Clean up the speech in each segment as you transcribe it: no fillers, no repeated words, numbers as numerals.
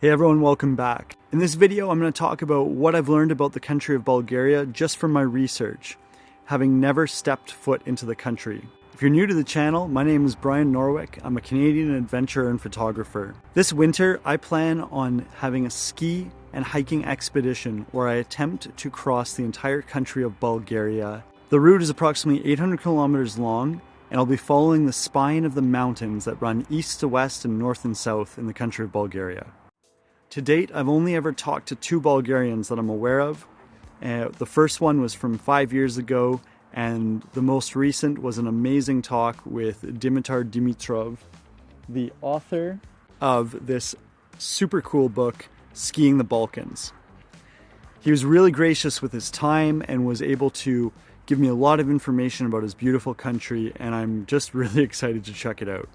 Hey everyone, welcome back. In this video, I'm going to talk about what I've learned about the country of Bulgaria just from my research, having never stepped foot into the country. If you're new to the channel, my name is Brian Norwick. I'm a Canadian adventurer and photographer. This winter, I plan on having a ski and hiking expedition where I attempt to cross the entire country of Bulgaria. The route is approximately 800 kilometers long, and I'll be following the spine of the mountains that run east to west and north and south in the country of Bulgaria. To date, I've only ever talked to 2 Bulgarians that I'm aware of. The first one was from 5 years ago, and the most recent was an amazing talk with Dimitar Dimitrov, the author of this super cool book, Skiing the Balkans. He was really gracious with his time and was able to give me a lot of information about his beautiful country, and I'm just really excited to check it out.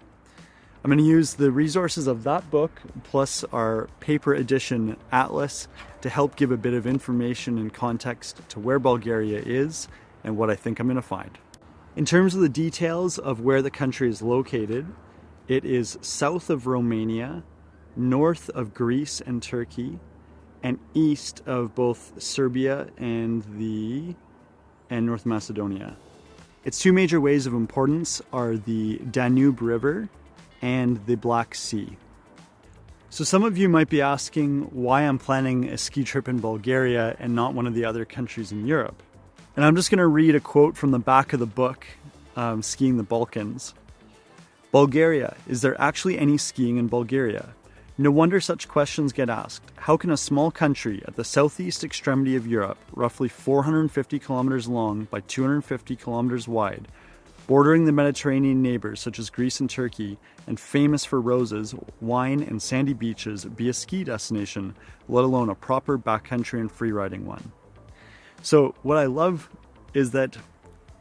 I'm going to use the resources of that book plus our paper edition atlas to help give a bit of information and context to where Bulgaria is and what I think I'm going to find. In terms of the details of where the country is located, it is south of Romania, north of Greece and Turkey, and east of both Serbia and North Macedonia. Its 2 major ways of importance are the Danube River and the Black Sea. So some of you might be asking why I'm planning a ski trip in Bulgaria and not one of the other countries in Europe. And I'm just going to read a quote from the back of the book, Skiing the Balkans. Bulgaria, is there actually any skiing in Bulgaria? No wonder such questions get asked. How can a small country at the southeast extremity of Europe, roughly 450 kilometers long by 250 kilometers wide, bordering the Mediterranean neighbors such as Greece and Turkey, and famous for roses, wine, and sandy beaches, be a ski destination, let alone a proper backcountry and freeriding one? So what I love is that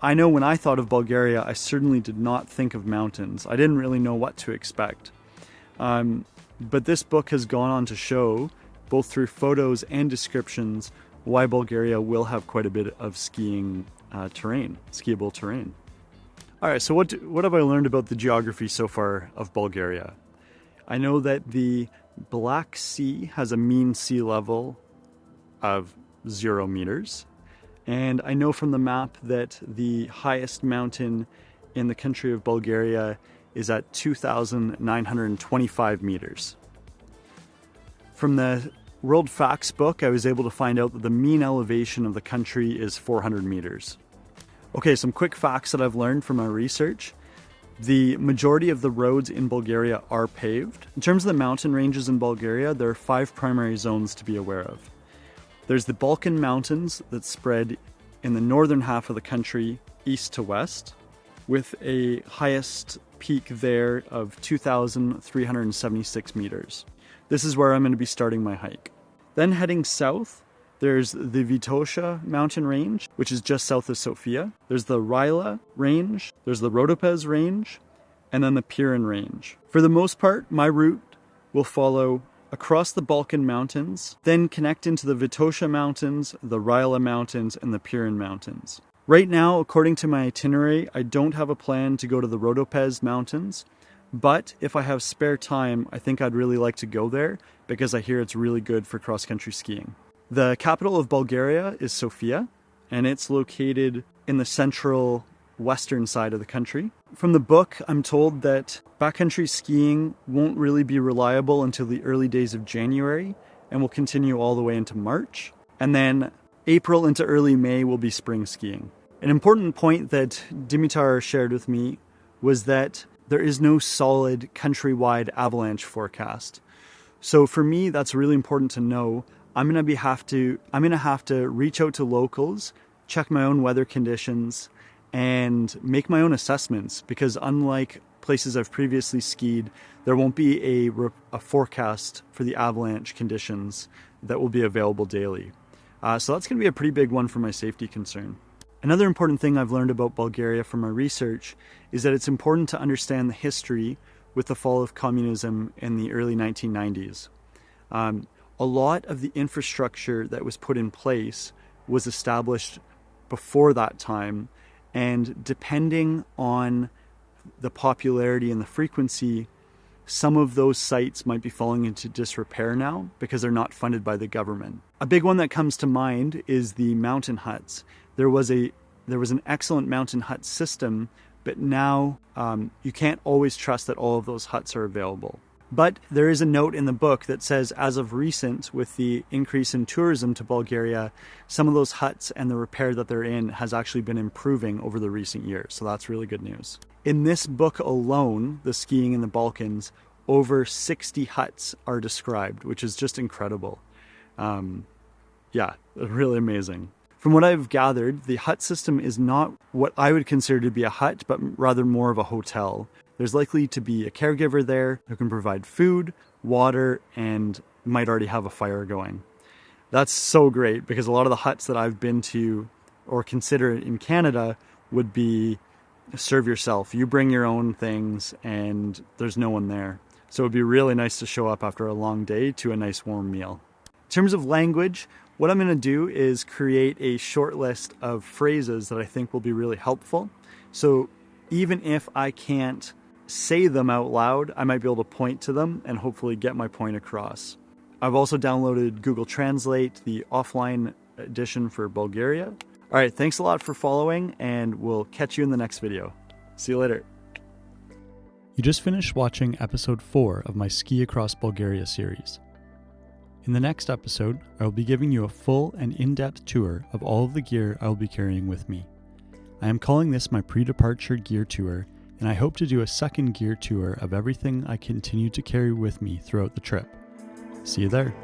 I know when I thought of Bulgaria, I certainly did not think of mountains. I didn't really know what to expect. But this book has gone on to show, both through photos and descriptions, why Bulgaria will have quite a bit of skiing terrain, skiable terrain. All right, so what have I learned about the geography so far of Bulgaria? I know that the Black Sea has a mean sea level of 0 meters. And I know from the map that the highest mountain in the country of Bulgaria is at 2,925 meters. From the World Facts book, I was able to find out that the mean elevation of the country is 400 meters. Okay, some quick facts that I've learned from my research. The majority of the roads in Bulgaria are paved. In terms of the mountain ranges in Bulgaria, there are 5 primary zones to be aware of. There's the Balkan Mountains that spread in the northern half of the country, east to west, with a highest peak there of 2,376 meters. This is where I'm going to be starting my hike. Then heading south, there's the Vitosha mountain range, which is just south of Sofia. There's the Rila range, there's the Rhodopes range, and then the Pirin range. For the most part, my route will follow across the Balkan mountains, then connect into the Vitosha mountains, the Rila mountains, and the Pirin mountains. Right now, according to my itinerary, I don't have a plan to go to the Rhodopes mountains, but if I have spare time, I think I'd really like to go there because I hear it's really good for cross-country skiing. The capital of Bulgaria is Sofia, and it's located in the central western side of the country. From the book, I'm told that backcountry skiing won't really be reliable until the early days of January and will continue all the way into March. And then April into early May will be spring skiing. An important point that Dimitar shared with me was that there is no solid countrywide avalanche forecast. So for me, that's really important to know. I'm going to have to reach out to locals, check my own weather conditions, and make my own assessments, because unlike places I've previously skied, there won't be a forecast for the avalanche conditions that will be available daily. So that's going to be a pretty big one for my safety concern. Another important thing I've learned about Bulgaria from my research is that it's important to understand the history with the fall of communism in the early 1990s. A lot of the infrastructure that was put in place was established before that time, and depending on the popularity and the frequency some of those sites might be falling into disrepair now because they're not funded by the government. A big one that comes to mind is the mountain huts. There was an excellent mountain hut system, but now you can't always trust that all of those huts are available. But there is a note in the book that says, as of recent, with the increase in tourism to Bulgaria, some of those huts and the repair that they're in has actually been improving over the recent years. So that's really good news. In this book alone, The Skiing in the Balkans, over 60 huts are described, which is just incredible. Yeah, really amazing. From what I've gathered, the hut system is not what I would consider to be a hut, but rather more of a hotel. There's likely to be a caregiver there who can provide food, water, and might already have a fire going. That's so great because a lot of the huts that I've been to or consider in Canada would be serve yourself. You bring your own things and there's no one there. So it would be really nice to show up after a long day to a nice warm meal. In terms of language, what I'm going to do is create a short list of phrases that I think will be really helpful. So even if I can't say them out loud, I might be able to point to them and hopefully get my point across. I've also downloaded Google Translate, the offline edition for Bulgaria. All right, thanks a lot for following, and we'll catch you in the next video. See you later. You just finished watching episode 4 of my Ski Across Bulgaria series. In the next episode, I will be giving you a full and in-depth tour of all of the gear I will be carrying with me. I am calling this my pre-departure gear tour, and I hope to do a second gear tour of everything I continue to carry with me throughout the trip. See you there.